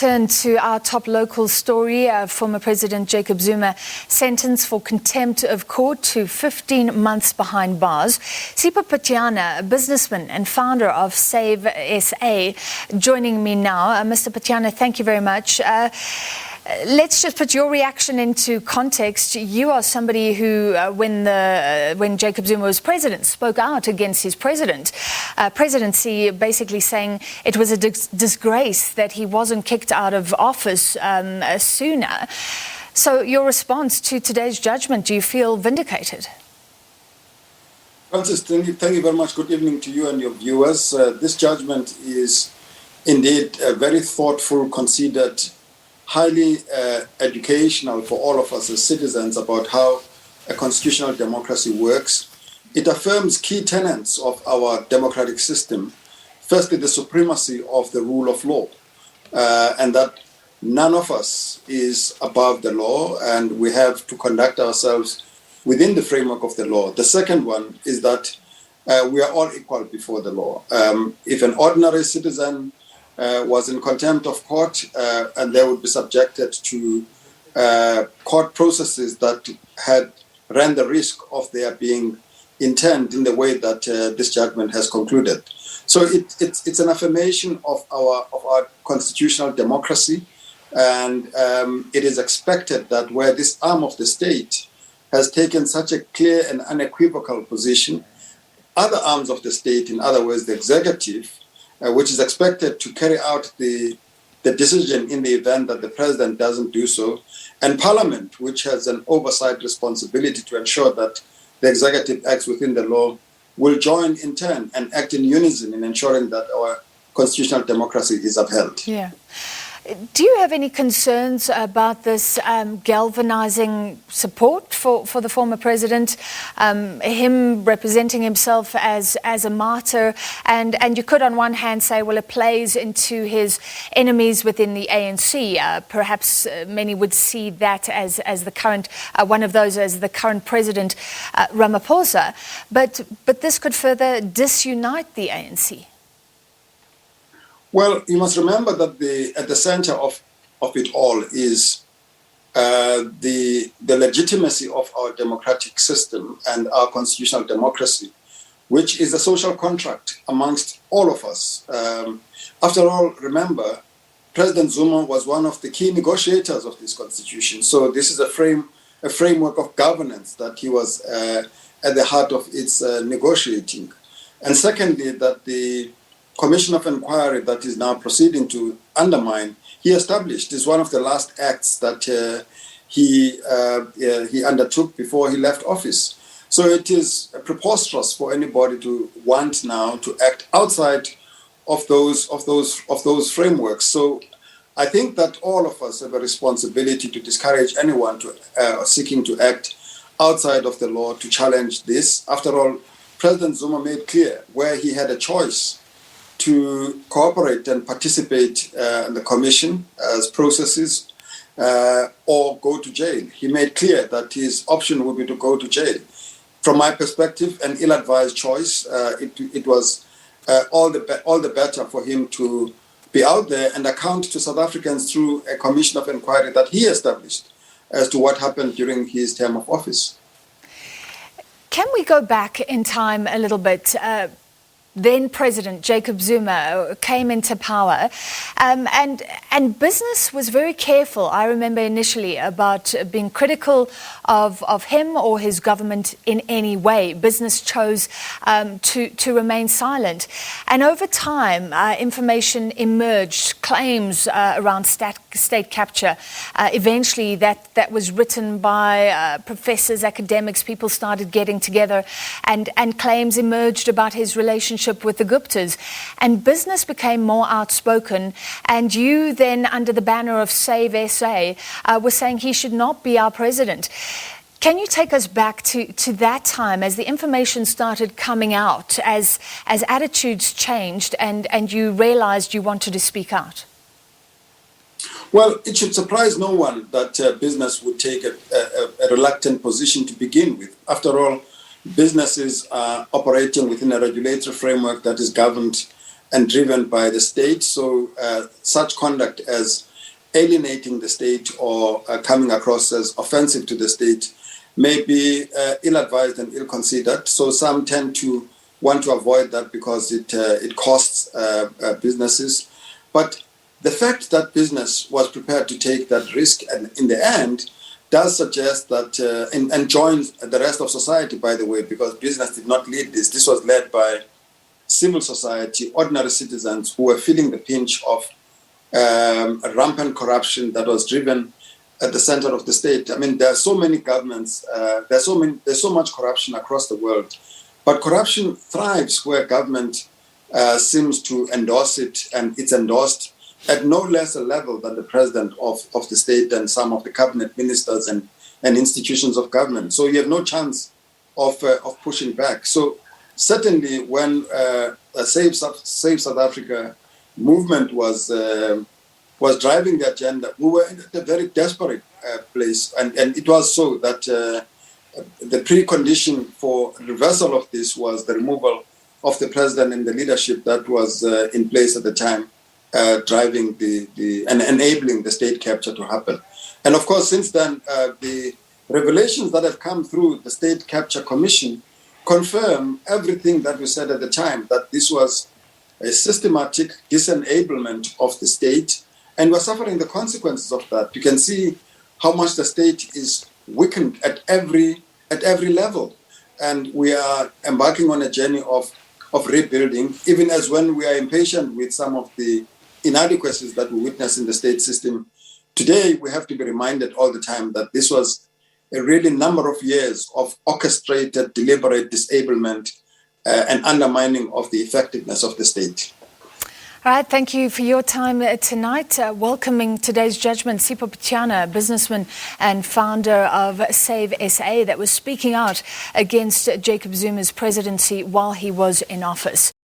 turn to our top local story. Former President Jacob Zuma sentenced for contempt of court to 15 months behind bars. Sipho Pityana, a businessman and founder of Save SA, joining me now. Mr. Pityana, thank you very much. Let's just put your reaction into context. You are somebody who, when Jacob Zuma was president, spoke out against his presidency, basically saying it was a disgrace that he wasn't kicked out of office sooner. So your response to today's judgment, do you feel vindicated? Francis, thank you very much. Good evening to you and your viewers. This judgment is indeed very thoughtful, considered, highly educational for all of us as citizens about how a constitutional democracy works. It affirms key tenets of our democratic system. Firstly, the supremacy of the rule of law, and that none of us is above the law, and we have to conduct ourselves within the framework of the law. The second one is that we are all equal before the law. If an ordinary citizen was in contempt of court, and they would be subjected to court processes that ran the risk of their being interned in the way that this judgment has concluded. So it's an affirmation of our constitutional democracy, and it is expected that where this arm of the state has taken such a clear and unequivocal position, other arms of the state, in other words, the executive, which is expected to carry out the decision in the event that the president doesn't do so, and Parliament, which has an oversight responsibility to ensure that the executive acts within the law, will join in turn and act in unison in ensuring that our constitutional democracy is upheld. Yeah. Do you have any concerns about this galvanizing support for the former president, him representing himself as a martyr? And you could on one hand say, well, it plays into his enemies within the ANC. Perhaps many would see that as the current, one of those as the current president, Ramaphosa. But this could further disunite the ANC. Well, you must remember that at the center of it all is the legitimacy of our democratic system and our constitutional democracy, which is a social contract amongst all of us. After all, remember, President Zuma was one of the key negotiators of this constitution. So this is a framework of governance that he was at the heart of its negotiating. And secondly, that the Commission of Inquiry that is now proceeding to undermine, he established, is one of the last acts that he undertook before he left office. So it is preposterous for anybody to want now to act outside of those frameworks. So I think that all of us have a responsibility to discourage anyone seeking to act outside of the law to challenge this. After all, President Zuma made clear where he had a choice to cooperate and participate in the commission as processes or go to jail. He made clear that his option would be to go to jail. From my perspective, an ill-advised choice. It was all the better for him to be out there and account to South Africans through a commission of inquiry that he established as to what happened during his term of office. Can we go back in time a little bit? Then President Jacob Zuma came into power, and business was very careful, I remember initially, about being critical of him or his government in any way. Business chose to remain silent. And over time, information emerged, claims around state capture. Eventually, that was written by professors, academics, people started getting together, and claims emerged about his relationship with the Guptas, and business became more outspoken, and you then, under the banner of Save SA, were saying he should not be our president. Can you take us back to that time as the information started coming out, as attitudes changed and you realized you wanted to speak out? Well, it should surprise no one that business would take a reluctant position to begin with. After all, businesses are operating within a regulatory framework that is governed and driven by the state. So such conduct as alienating the state or coming across as offensive to the state may be ill-advised and ill-considered. So some tend to want to avoid that because it costs businesses. But the fact that business was prepared to take that risk and in the end does suggest that, and joins the rest of society, by the way, because business did not lead this. This was led by civil society, ordinary citizens who were feeling the pinch of rampant corruption that was driven at the center of the state. I mean, there are so many governments, there's so much corruption across the world, but corruption thrives where government seems to endorse it, and it's endorsed at no less a level than the president of the state and some of the cabinet ministers and institutions of government. So you have no chance of pushing back. So certainly when a Save South Africa movement was driving the agenda, we were in a very desperate place. And it was so that the precondition for reversal of this was the removal of the president and the leadership that was in place at the time, driving and enabling the state capture to happen. And of course, since then, the revelations that have come through the State Capture Commission confirm everything that we said at the time, that this was a systematic disenablement of the state, and we're suffering the consequences of that. You can see how much the state is weakened at every level, and we are embarking on a journey of rebuilding, even as when we are impatient with some of the inadequacies that we witness in the state system. Today, we have to be reminded all the time that this was a really number of years of orchestrated, deliberate disablement and undermining of the effectiveness of the state. All right, thank you for your time tonight. Welcoming today's judgment, Sipho Pityana, businessman and founder of Save SA, that was speaking out against Jacob Zuma's presidency while he was in office.